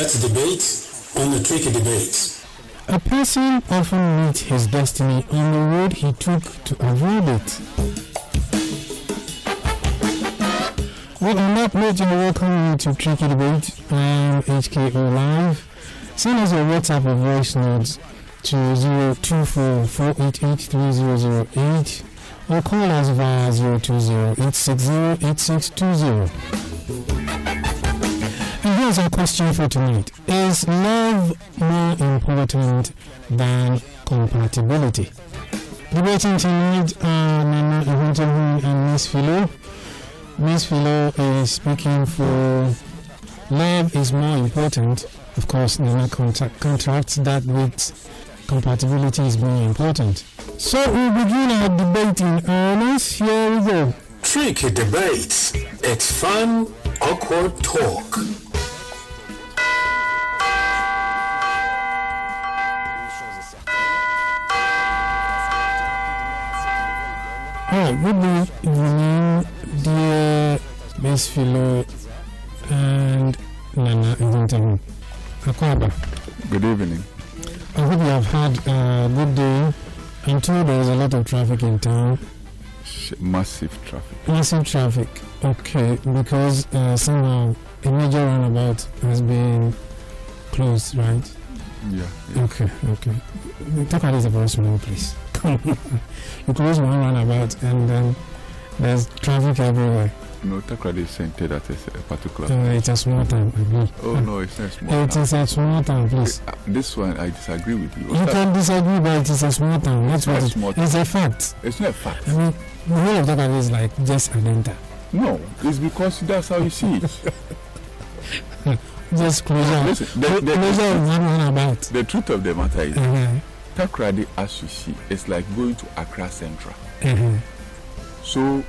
Let's debate on the tricky debates. A person often meets his destiny on the road he took to avoid it. Well, on that note, you're welcome to Tricky Debate. I am HKO Live. Send us your WhatsApp or voice notes to 024-488-3008 or call us via 020-860-8620. And here's our question for tonight. Is love more important than compatibility? Debating tonight are Nana Ihuntehu and Miss Philo. Miss Philo is speaking for love is more important. Of course, Nana contracts that with compatibility is more important. So we begin our debate in earnest. Here we go. Tricky debates. It's fun, awkward talk. Alright, good evening, dear Miss Philo and Nana Ihuntehu. Akwaba. Good evening. I hope you have had a good day. I'm told there is a lot of traffic in town. Massive traffic. Massive traffic. Okay, because somehow a major roundabout has been closed, right? Yeah. Okay. Takari is a very small place. You close one roundabout and then there's traffic everywhere. No, Takrady is centered at a particular It's a small town, I agree. Oh, no, it's not small. It is a small town, please. This one, I disagree with you. You can disagree, but it is a small town. That's what it's a fact. It's not a fact. I mean, the whole of Takari is like just Adenta. No, it's because that's how you see it. Just closer. Listen, closer one roundabout. The truth of the matter is, Takrady, as you see, it's like going to Accra Central. So,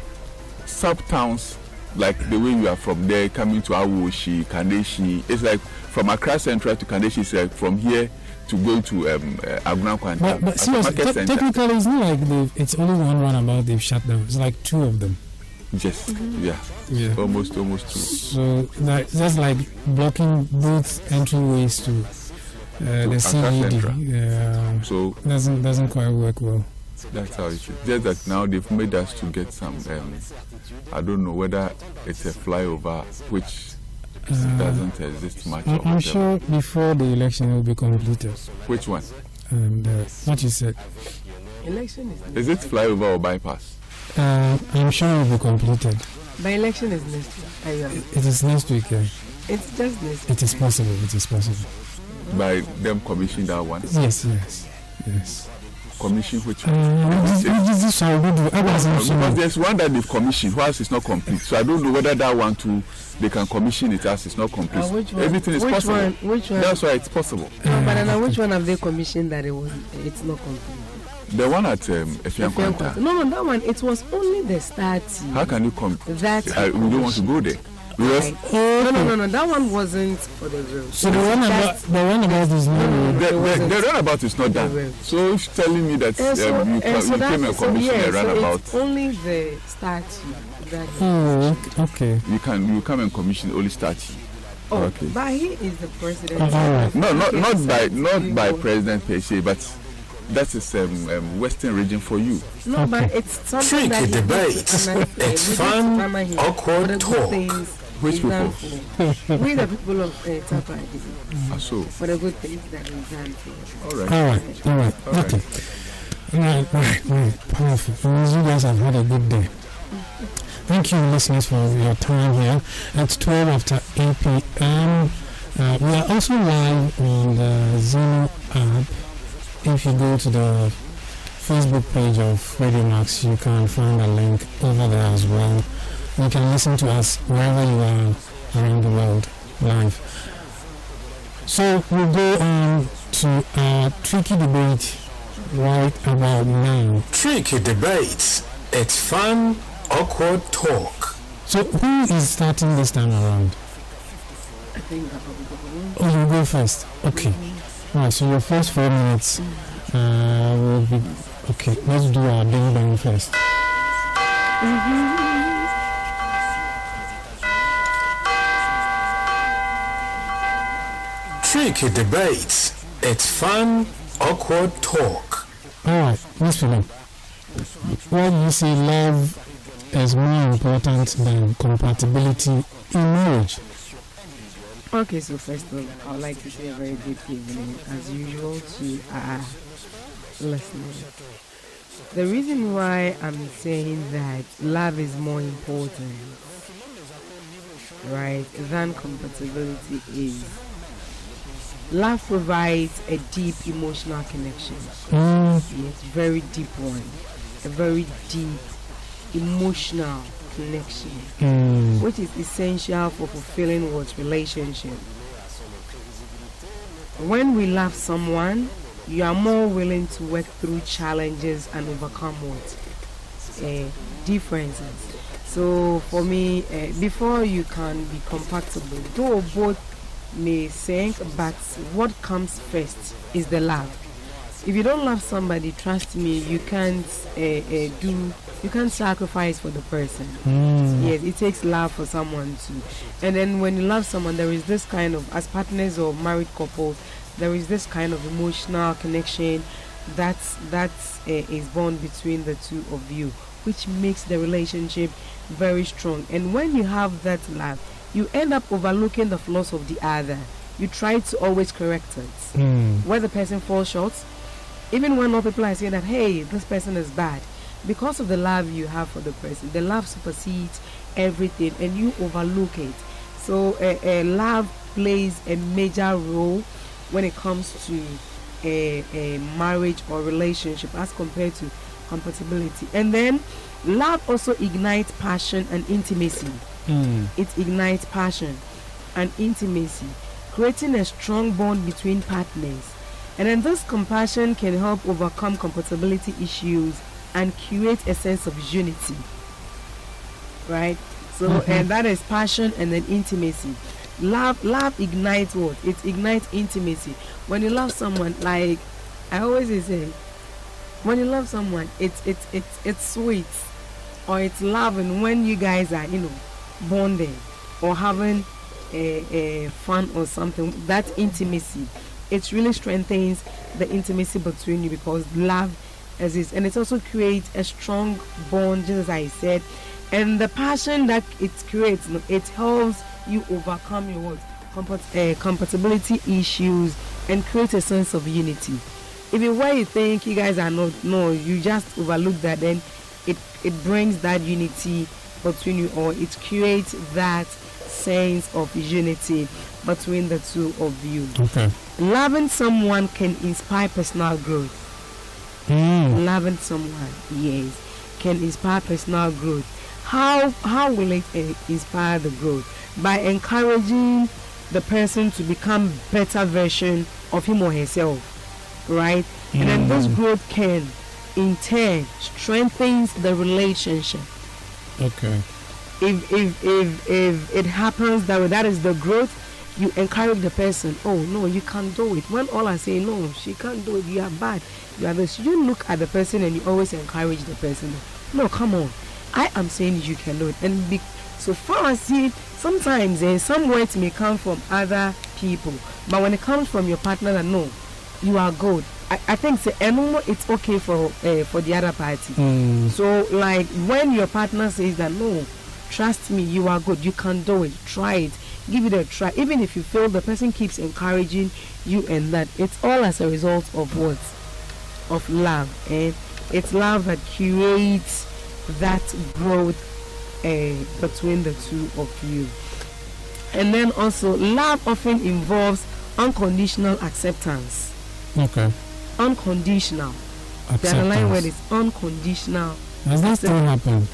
sub-towns, like the way you are from there, coming to Awoshi, Kandeshi, it's like from Accra Central to Kandeshi, it's like from here to go to Aguna Kwanta. But seriously, technically, it's not like it's only one roundabout they've shut down. It's like two of them. Yes, yeah. Almost two. So, that's like blocking both entryways to the CBD. So doesn't quite work well. That's how it is. Just that now they've made us to get some, I don't know whether it's a flyover, which doesn't exist much. I'm sure before the election it will be completed. Which one? And what you said. Election is it flyover or bypass? I'm sure it will be completed. By election is next week. It is next week, yeah. It's just next week. It is possible. By them commissioning that one? Yes. Commission which one? Because there's one that they've commissioned whilst it's not complete. So I don't know whether that one too, they can commission it as it's not complete. Everything is possible. Which one? That's why it's possible. No, but now which one have they commissioned that it's not complete? The one at Efiankwanta. No, that one, it was only the start. How can you come? We don't want to go there. Right. No, that one wasn't for the road. So the one about is not the runabout is not done. So it's telling me that you came and commissioned a runabout. It's only the statue. Okay. You come and commission only statue. Oh, okay. But he is the president. Right. No, not by president per se, but that is Western region for you. No, okay. But it's something Tricky that debate. It's fun, awkward talk. Which people? We the people of Tapa. So. For the good things that we've done for All right. Okay. Right. Perfect. You guys have had a good day. Thank you, listeners, for your time here. It's 12 after 8 p.m. We are also live on the Zoom app. If you go to the Facebook page of Radio Max, you can find a link over there as well. You can listen to us wherever you are around the world live. So we'll go on to our tricky debate right about now. Tricky debates. It's fun, awkward talk. So who is starting this time around? I think Oh, you go first. Okay. Alright, so your first 4 minutes will be okay. Let's do our ding dong first. Tricky debates. It's fun, awkward talk. Alright, Miss Philo. Why do you say love is more important than compatibility in marriage? Okay, so first of all, I would like to say a very good evening, as usual, to our listeners. The reason why I'm saying that love is more important, right, than compatibility is love provides a deep emotional connection. Yes, very deep one. A very deep emotional connection, which is essential for fulfilling what relationship. When we love someone, you are more willing to work through challenges and overcome what differences. So for me, before you can be compatible, though both may sink, but what comes first is the love. If you don't love somebody, trust me, you can't you can't sacrifice for the person. Yes, it takes love for someone too. And then when you love someone, there is this kind of, as partners or married couples, there is this kind of emotional connection that is born between the two of you, which makes the relationship very strong. And when you have that love, you end up overlooking the flaws of the other. You try to always correct it. Where the person falls short, even when other people are saying that, hey, this person is bad, because of the love you have for the person, the love supersedes everything and you overlook it. So love plays a major role when it comes to a marriage or relationship as compared to compatibility. And then love also ignites passion and intimacy. It ignites passion and intimacy, creating a strong bond between partners. And then this compassion can help overcome compatibility issues and create a sense of unity, right? So and that is passion and then intimacy. Love ignites what? It ignites intimacy. When you love someone, like I always say, when you love someone, it's sweet, or it's loving when you guys are bonding or having a fun or something. That intimacy, it really strengthens the intimacy between you because love exists, and it also creates a strong bond, just as I said. And the passion that it creates, it helps you overcome your compatibility issues and create a sense of unity. Even where you think you guys are not, no, you just overlook that, then it brings that unity between you, or it creates that sense of unity between the two of you. Okay. Loving someone can inspire personal growth. Loving someone, yes, can inspire personal growth. How will it inspire the growth? By encouraging the person to become better version of him or herself, right? And then this growth can, in turn, strengthens the relationship. Okay. If it happens that way, that is the growth. You encourage the person. Oh no, you can't do it. When all are saying no, she can't do it. You are bad. You are this. You look at the person and you always encourage the person. No, come on. I am saying you can do it. And so far as sometimes some words may come from other people, but when it comes from your partner, that no, you are good. I think it's okay for the other party. So like when your partner says that no, trust me, you are good, you can do it, try it, give it a try. Even if you fail, the person keeps encouraging you, and that it's all as a result of what? Of love. And it's love that creates that growth between the two of you. And then also love often involves unconditional acceptance. Okay. Unconditional. Acceptance. The underlying word is unconditional. Does that still happen?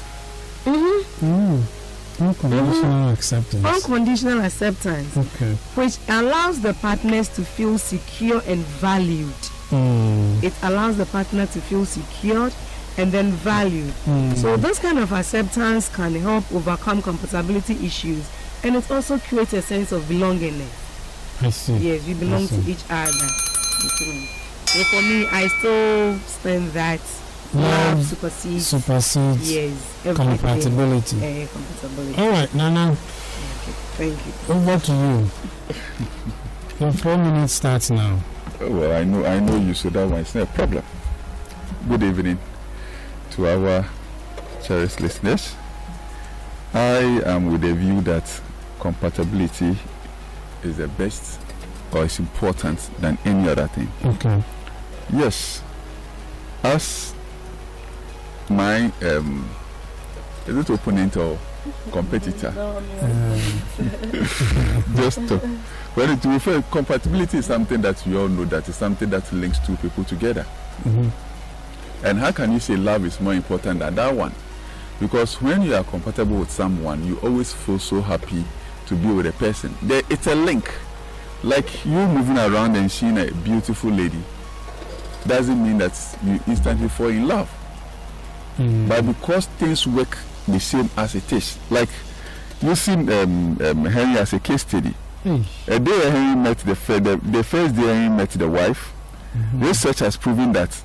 Unconditional acceptance. Unconditional acceptance. Okay. Which allows the partners to feel secure and valued. It allows the partner to feel secured and then valued. So this kind of acceptance can help overcome compatibility issues, and it also creates a sense of belongingness. I see. Yes, we belong to each other. So for me, I still stand that love supersedes yes, compatibility. Compatibility. All right, Nana. Okay, thank you. Over to you. Your 4 minutes starts now. Well, I know you, so that one is not a problem. Good evening to our cherished listeners. I am with a view that compatibility is the best or is important than any other thing. Okay. Yes. As my is it opponent or competitor? Just when it refers, compatibility is something that we all know that is something that links two people together. And how can you say love is more important than that one? Because when you are compatible with someone, you always feel so happy to be with a person. It's a link. Like you moving around and seeing a beautiful lady doesn't mean that you instantly fall in love. But because things work the same as it is, like you see Henry as a case study. A day Henry met the first day Henry met the wife, research has proven that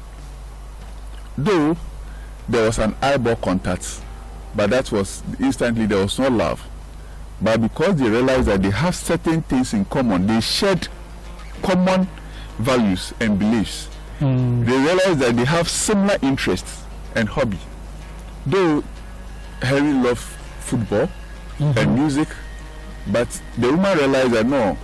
though there was an eyeball contact, but that was instantly there was no love. But because they realized that they have certain things in common, they shared common values and beliefs. They realized that they have similar interests and hobby. Though Harry loved football and music, but the woman realized that no,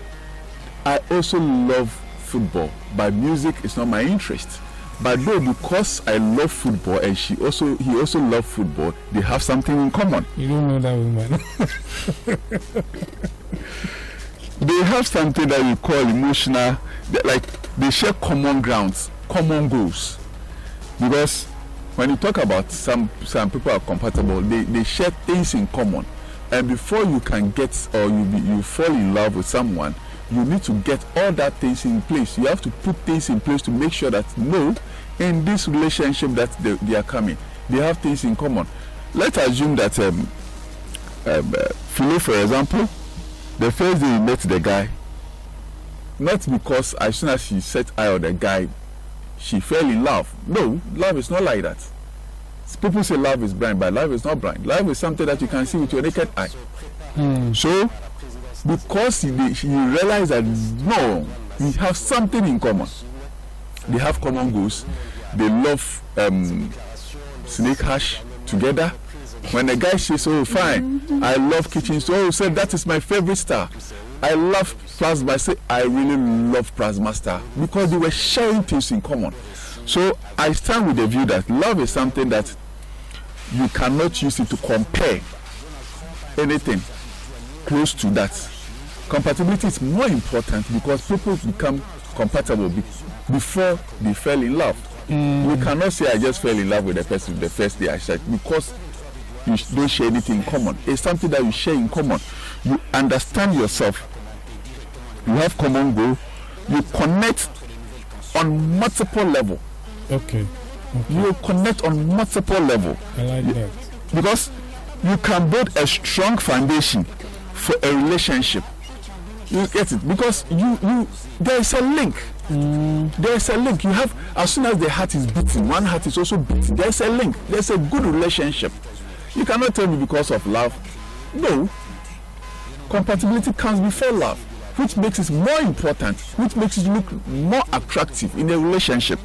I also love football, but music is not my interest. But though because I love football and he also loved football, they have something in common. You don't know that woman. They have something that we call emotional, like they share common grounds, common goals. Because when you talk about some people are compatible, they share things in common. And before you can get or you fall in love with someone, you need to get all that things in place. You have to put things in place to make sure that no, in this relationship that they are coming, they have things in common. Let's assume that Philo, for example, the first day he met the guy, not because as soon as she set eye on the guy, she fell in love. No, love is not like that. People say love is blind, but love is not blind. Love is something that you can see with your naked eye. So, because he realized that no, we have something in common. They have common goals. They love snake hash together. When the guy says, "Oh, fine, I love kitchen," so he said that is my favorite star. I love plasma. I say I really love plasma star because they were sharing things in common. So I stand with the view that love is something that you cannot use it to compare anything close to that. Compatibility is more important because people become compatible before they fell in love. You cannot say I just fell in love with the person the first day I said, because you don't share anything in common. It's something that you share in common. You understand yourself. You have common goal. You connect on multiple level. Okay. You connect on multiple level. I like that. Because you can build a strong foundation for a relationship. You get it? Because there is a link. There is a link. You have, as soon as the heart is beating, one heart is also beating. There is a link. There is a good relationship. You cannot tell me because of love. No. Compatibility comes before love, which makes it more important, which makes it look more attractive in a relationship.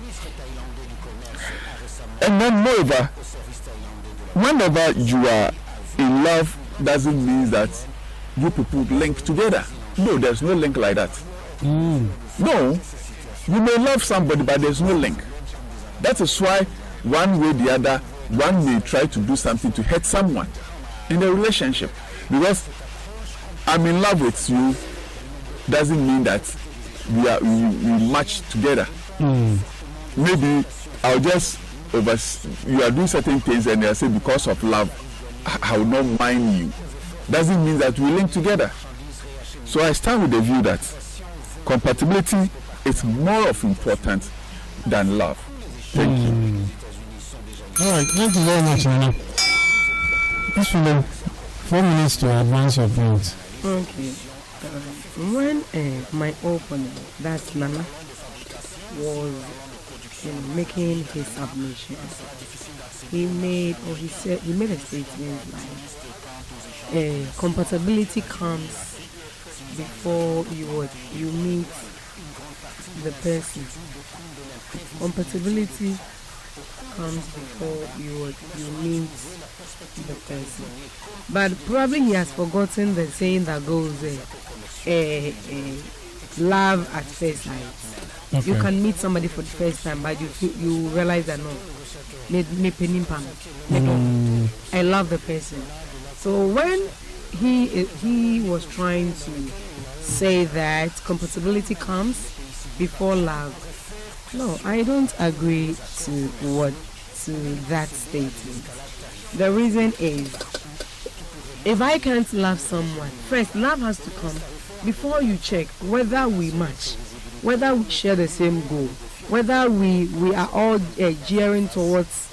And then moreover, whenever you are in love, doesn't mean that you people link together. No, there's no link like that. No, you may love somebody, but there's no link. That is why one way or the other, one may try to do something to hurt someone in a relationship. Because I'm in love with you doesn't mean that we match together. Maybe I'll just you are doing certain things and I say because of love I will not mind you. Doesn't mean that we link together. So I start with the view that compatibility is more of important than love. Thank you. All right, thank you very much, Nana. Miss Philo, 4 minutes to advance your point. Okay. When my opponent, that's Nana, was making his submission, he made a statement like compatibility comes before you meet the person. Compatibility comes before you meet the person. But probably he has forgotten the saying that goes, love at first sight. Okay. You can meet somebody for the first time, but you realize that no, I love the person. So when he was trying to say that compatibility comes before love, no, I don't agree to that statement. The reason is, if I can't love someone, first love has to come before you check whether we match, whether we share the same goal, whether we are all gearing towards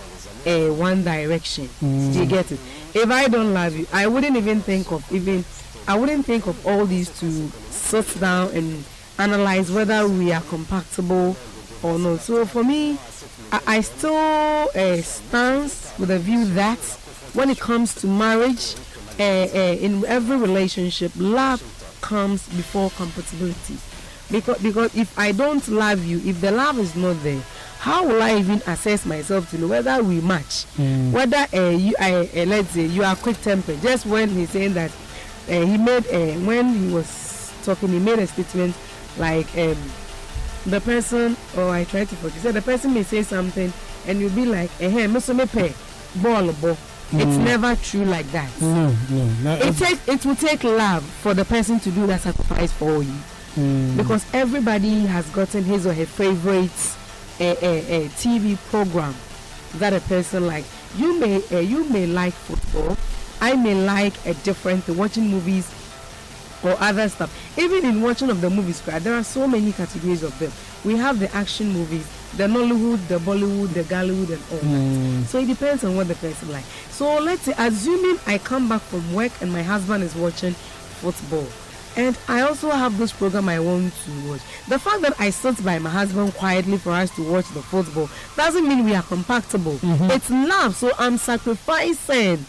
one direction. Do you get it? If I don't love you, I wouldn't think of all these to sit down and analyze whether we are compatible or not. So for me, I still stand with the view that when it comes to marriage, in every relationship, love comes before compatibility. Because if I don't love you, if the love is not there, how will I even assess myself to know whether we match? Whether let's say you are quick-tempered. Just when he's saying that he made when he was talking, he made a statement like the person, or I tried to forget. He said the person may say something and you'll be like, ball. It's never true like that. No. It will take love for the person to do that sacrifice for you. Because everybody has gotten his or her favorite TV program that a person like. You may like football. I may like a different watching movies or other stuff. Even in watching of the movies, there are so many categories of them. We have the action movies, the Nollywood, the Bollywood, the Gallywood, and all that. So it depends on what the person likes. So let's say, assuming I come back from work and my husband is watching football, and I also have this program I want to watch. The fact that I sit by my husband quietly for us to watch the football doesn't mean we are compatible. It's love, so I'm sacrificing.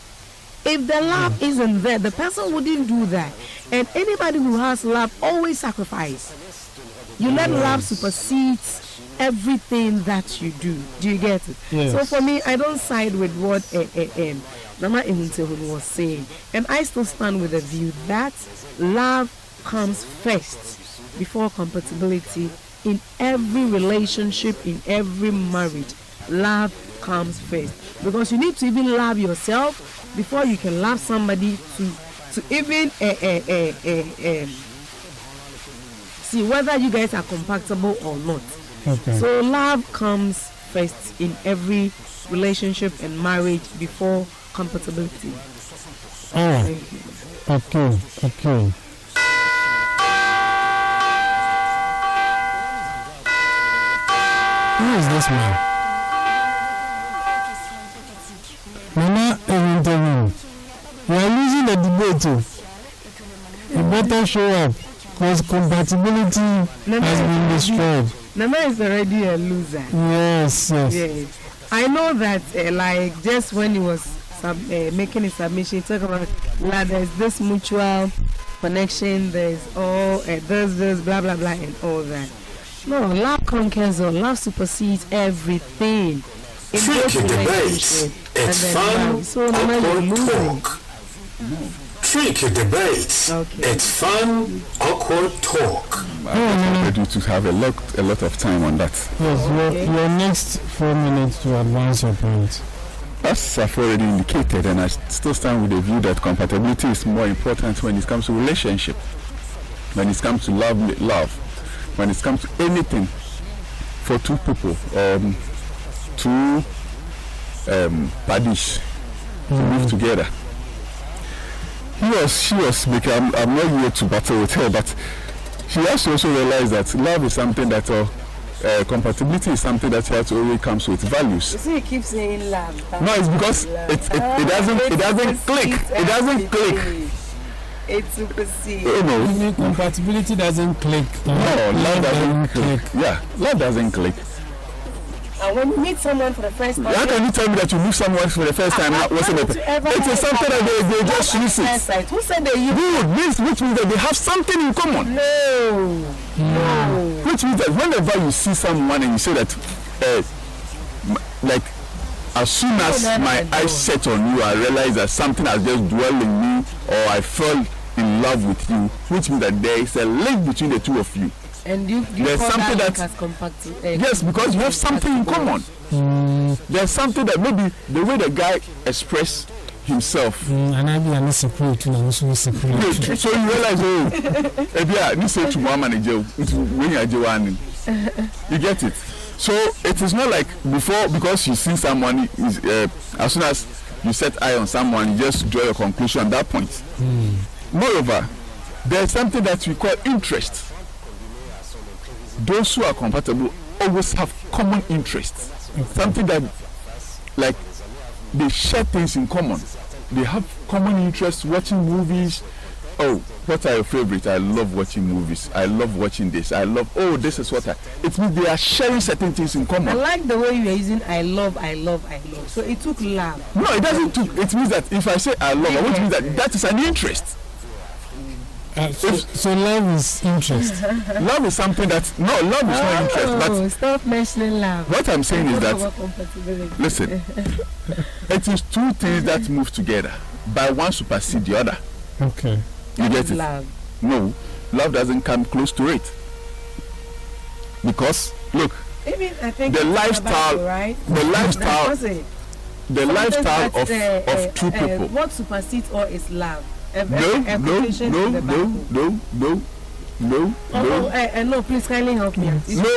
If the love isn't there, the person wouldn't do that. And anybody who has love always sacrifice. You let love supersede everything that you do. Do you get it? Yes. So for me, I don't side with what Mama Ehuntehun was saying. And I still stand with the view that love comes first before compatibility in every relationship, in every marriage. Love comes first. Because you need to even love yourself before you can love somebody to even see whether you guys are compatible or not. Okay. So love comes first in every relationship and marriage before compatibility. All right. Okay. Who is this man? Mama Ehuntehun, you are losing the debate. You better show up, because compatibility has been destroyed. Nama is already a loser. Yes. I know that, like, just when he was making his submission, he talked about there's this mutual connection, there's all, there's blah, blah, blah, and all that. No, love conquers all. Love supersedes everything. Tricky debates. It's fun. So awkward talk. Tricky debates. Okay. It's fun, awkward talk. I'm ready to have a lot of time on that. Yes, your next 4 minutes to advance your point. As I've already indicated, and I still stand with the view that compatibility is more important when it comes to relationship, when it comes to love, when it comes to anything for two people, two buddies to live together. She was making, I'm not here to battle with her, but she has to also realize that love is something that compatibility is something that has to always comes with values. You see, he keeps saying love. No, it's because it doesn't click. It doesn't click. It supersedes. Compatibility doesn't click. No, love doesn't click. Yeah, love doesn't click. And when you meet someone for the first time, how can you tell me that you meet someone for the first time? It is something that they just use it. Who said they use good? Which means that they have something in common. No. Which means that whenever you see someone and you say that, like, as soon as my eyes set on you, I realize that something has just dwelled in me, or I fell in love with you, which means that there is a link between the two of you. And you there's call something that has compatible. Yes, because you have something in common. There's something that maybe the way the guy expressed himself. And I be a secret too. So you realize, this say to one manager when you are you get it. So it is not like before, because you see someone as soon as you set eye on someone, you just draw your conclusion at that point. Moreover, there's something that we call interest. Those who are compatible always have common interests. Something that, like, they share things in common. They have common interests, watching movies. Oh, what are your favorites? I love watching movies. I love watching this. This is what it means they are sharing certain things in common. I like the way you are using I love. So it took love. No, it doesn't. It means that if I say I love, which means that is an interest. So love is interest. Love is something that love is not interest. But stop mentioning love. What I'm saying is that, listen, it is two things that move together, but one supersedes the other. Okay. You get it? Love. No, love doesn't come close to it. Because look, I think the lifestyle, right? the lifestyle of two people. What supersedes all is love. No. No, please kindly help me. No.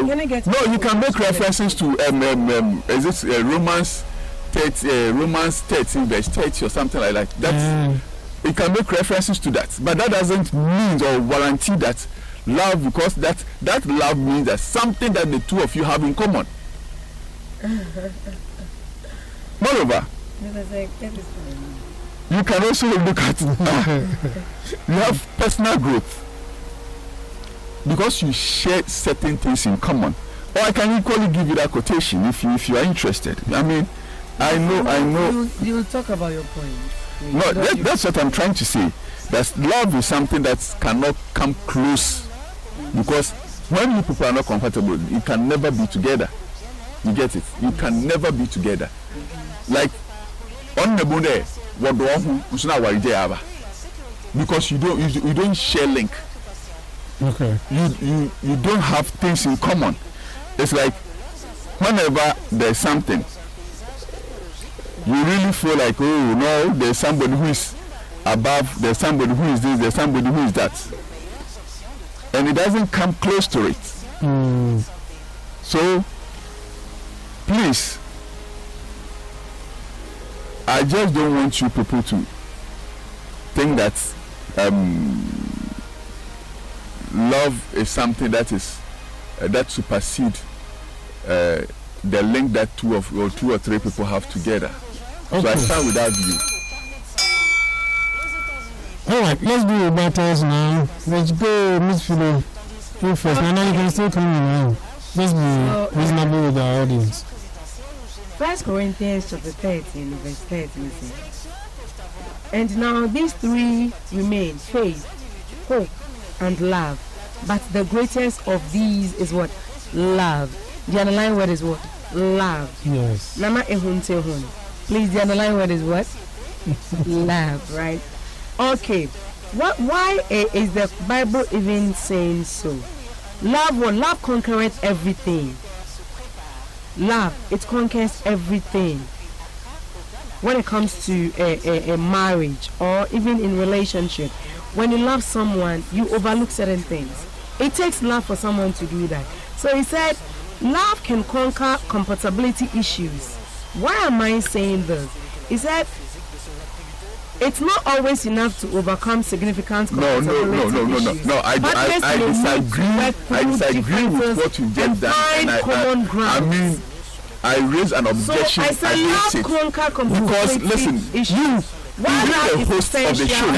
Can I get you can make references to is this Romans 13 verse 30 or something like that. That's you can make references to that, but that doesn't mean or guarantee that love, because that love means that something that the two of you have in common. Moreover, you can also look at you have personal growth because you share certain things in common. Or I can equally give you that quotation if you are interested. I mean, I know. You will talk about your point. No, that's what I'm trying to say. That love is something that cannot come close, because when you people are not compatible, you can never be together. You get it? You can never be together. Like on the bone, because you don't share link. Okay. You don't have things in common. It's like whenever there's something, you really feel like, oh no, there's somebody who is above, there's somebody who is this, there's somebody who is that, and it doesn't come close to it. So please, I just don't want you people to think that love is something that is that supersedes the link that two or three people have together. Okay. So I start with that view. Alright, let's do your battles now. Let's go, Miss Philo. You first. Now you can still come in now. Let's be reasonable with our audience. 1 Corinthians chapter 13, verse 13 says, and now these three remain: faith, hope, and love. But the greatest of these is what? Love. The underlying word is what? Love. Yes. Nama ehun. Please, the underlying word is what? Love, right? Okay. Why is the Bible even saying so? Love what? Love conquers everything. Love, it conquers everything. When it comes to a marriage or even in relationship, when you love someone, you overlook certain things. It takes love for someone to do that. So he said, love can conquer compatibility issues. Why am I saying this? He said, it's not always enough to overcome significant compatibility issues. No. I disagree with what you just done. I mean, I raise an objection against it. Because listen, you being the host of the show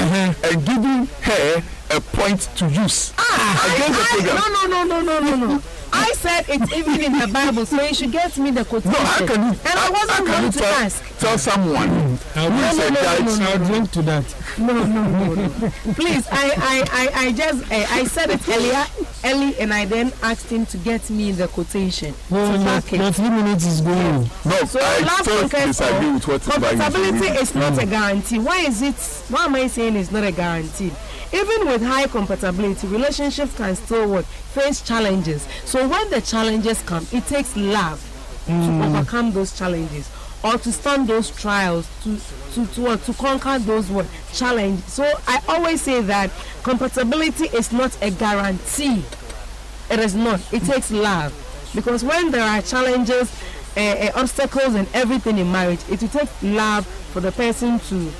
and giving her a point to use against the program. No. I said it's even in the Bible, so you should get me the quotation. No, how can you? And I wasn't going to ask. Tell someone. I'll drink to that. No. Please, I said it early, and I then asked him to get me the quotation. But 3 minutes is going. No, so I totally disagree with what compatibility is not a guarantee. Why am I saying it's not a guarantee? Even with high compatibility, relationships can still face challenges. So when the challenges come, it takes love to overcome those challenges, or to stand those trials, to conquer those challenges. So I always say that compatibility is not a guarantee. It is not. It takes love, because when there are challenges, obstacles, and everything in marriage, it will take love for the person to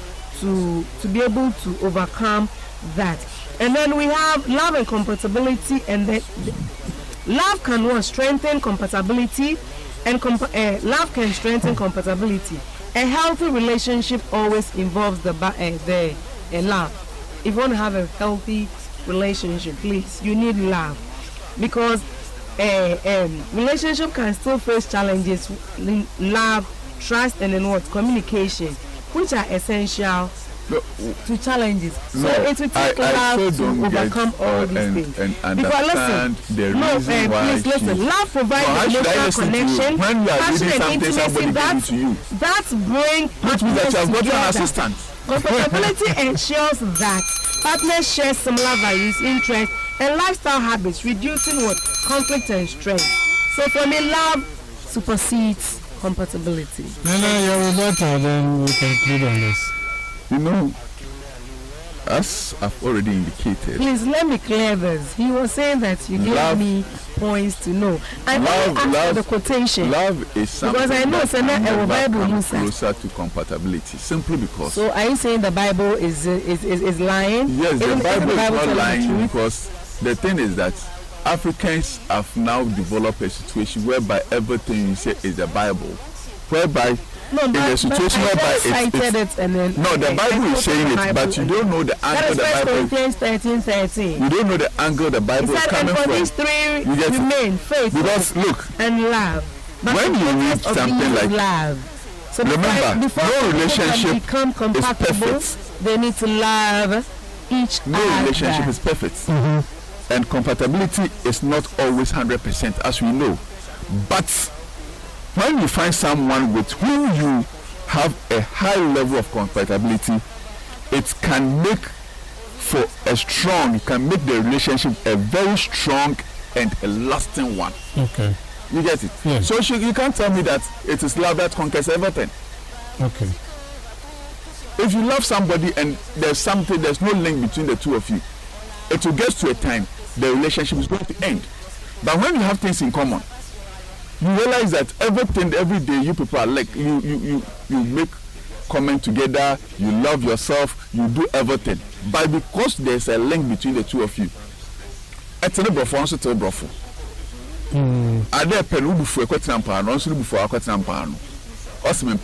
be able to overcome that. And then we have love and compatibility, and then love can strengthen compatibility, and love can strengthen compatibility. A healthy relationship always involves the love. If you want to have a healthy relationship, please, you need love, because relationship can still face challenges. Love, trust, and then communication, which are essential to challenges. So it will take love to overcome all these things. Because listen, please listen. Love provides emotional connection, passion, and intimacy that bring partners together. Compatibility ensures that partners share similar values, interests, and lifestyle habits, reducing conflict and stress. So for me, love supersedes compatibility. No, you're better. Then we conclude on this. You know, as I've already indicated. Please let me clear this. He was saying that you gave me points to know. I asked for the quotation. Love is something because I know that Bible closer to compatibility, simply because. So are you saying the Bible is lying? Yes, the Bible is not lying, because the thing is that Africans have now developed a situation whereby everything you say is the Bible, whereby in a situation whereby the Bible is saying it, but you don't know the angle the Bible. Corinthians 13:13. You don't know the angle the Bible is coming from. These three remain faith, because look, and love. But when you read something like love, so remember, no relationship become compatible, is perfect. They need to love each other. No relationship is perfect, and compatibility is not always 100%, as we know, but when you find someone with whom you have a high level of compatibility, it can make the relationship a very strong and a lasting one. Okay. You get it? Yeah. So you can't tell me that it is love that conquers everything. Okay. If you love somebody and there's no link between the two of you, it will get to a time the relationship is going to end. But when you have things in common, you realize that every day you people are like, you make comment together, you love yourself, you do everything. But because there's a link between the two of you, it's a brofo also to brofo. Are there penu before kwetinampano, also before kwetinampano. Also me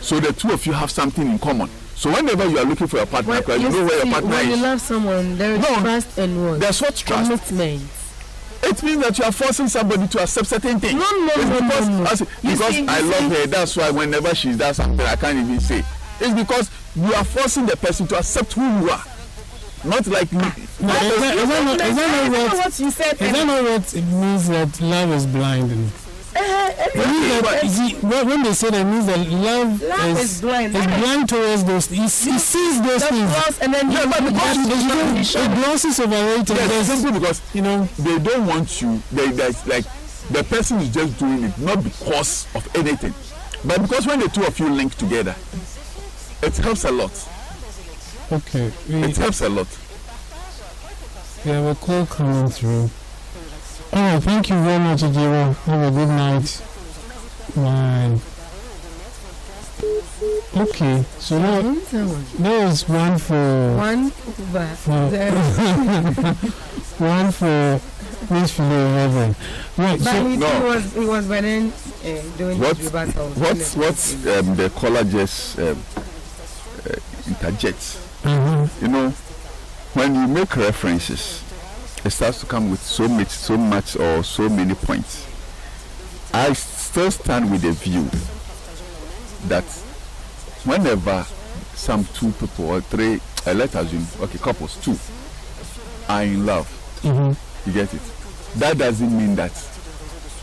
so the two of you have something in common. So whenever you are looking for a partner, you know where your partner is. When you love someone, there is trust and what? There's what trust? Commitment. It means that you are forcing somebody to accept certain things. No. Because I love her, that's why whenever she does something, I can't even say. It's because you are forcing the person to accept who you are. Not like me. Is that not what it means that love is blind? When they say that, it means that love is blind towards those things. He sees those things. And then it glosses over it. Yes, simply because they don't want you. There's like the person is just doing it not because of anything, but because when the two of you link together, it helps a lot. Okay. It helps a lot. We have a call coming through. Alright, thank you very much, Ajiro. Have a good night. Bye. Okay, so now there was one for Miss Philo. Right, but he was doing his rebuttal. What's the caller just interjects? You know, when you make references it starts to come with so much or so many points. I still stand with the view that whenever some two people or three, let's assume, okay, couples, two, are in love, you get it? That doesn't mean that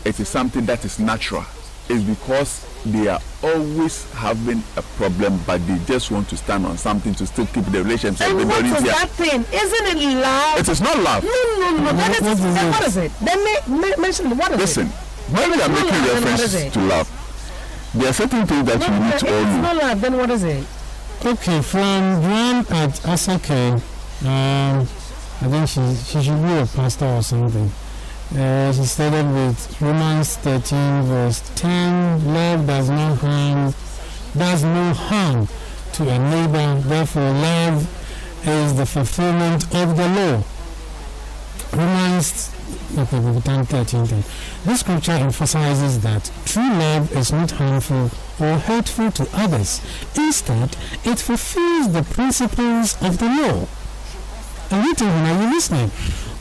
it is something that is natural. It's because they are always having a problem, but they just want to stand on something to still keep the relationship. And what is that thing? Isn't it love? It is not love. No. What is it? Then mention what is Listen, it? when we are making reference to love, there are certain things that we need to all know. It's not love, then what is it? Okay, from Joan at Asake, I think she should be a pastor or something. She started with Romans 13 verse 10. Love does no harm to a neighbor. Therefore, love is the fulfillment of the law. Romans 13. This scripture emphasizes that true love is not harmful or hurtful to others. Instead, it fulfills the principles of the law. Are you listening?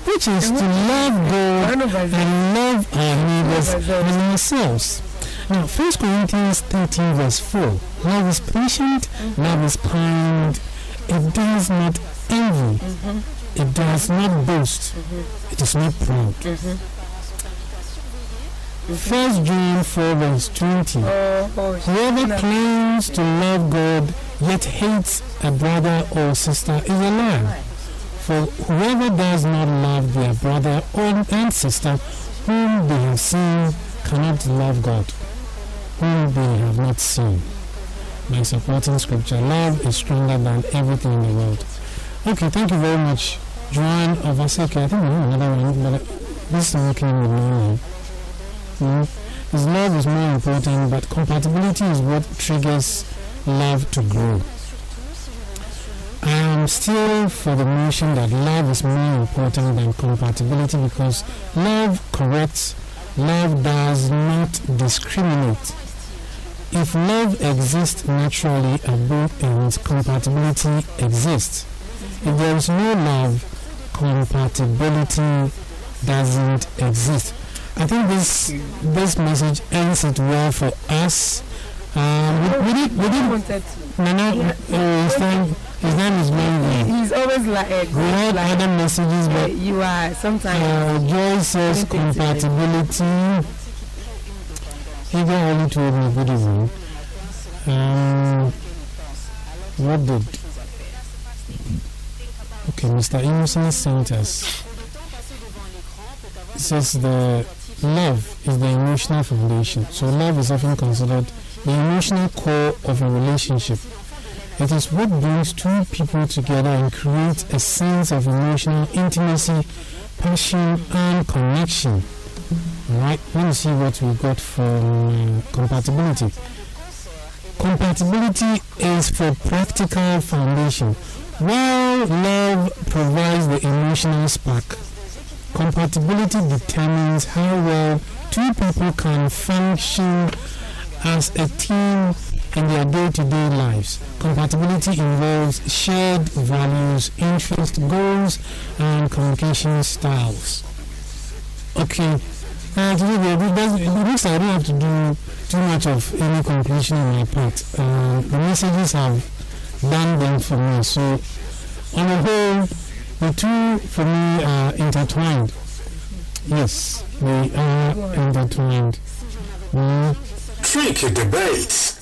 Which is to love God and love our neighbors and ourselves. Now, 1 Corinthians 13 verse 4. Love is patient, love is kind, it does not envy, it does not boast, it is not proud. 1 John 4 verse 20. Whoever claims to love God yet hates a brother or sister is a liar. For whoever does not love their brother and sister whom they have seen cannot love God, whom they have not seen. By supporting scripture, love is stronger than everything in the world. Okay, thank you very much, Joanne of Asake. I think we have another one, but this is working with me. His love is more important, but compatibility is what triggers love to grow. I am still for the notion that love is more important than compatibility because love corrects, love does not discriminate. If love exists naturally at both ends, compatibility exists. If there is no love, compatibility doesn't exist. I think this message ends it well for us. His name is Mandy. He's always like we had other messages, but you are sometimes. Joy says compatibility. He only told me Buddhism. What did? Okay, Mr. Innocent sent us. It says the love is the emotional foundation. So love is often considered the emotional core of a relationship. It is what brings two people together and creates a sense of emotional intimacy, passion, and connection. Alright, let me see what we got from compatibility. Compatibility is for practical foundation. While love provides the emotional spark, compatibility determines how well two people can function as a team in their day-to-day lives. Compatibility involves shared values, interests, goals, and communication styles. Okay, today it looks like I don't have to do too much of any conclusion on my part. The messages have done them for me. So, on the whole, the two for me are intertwined. Yes, they are intertwined. Tricky debates.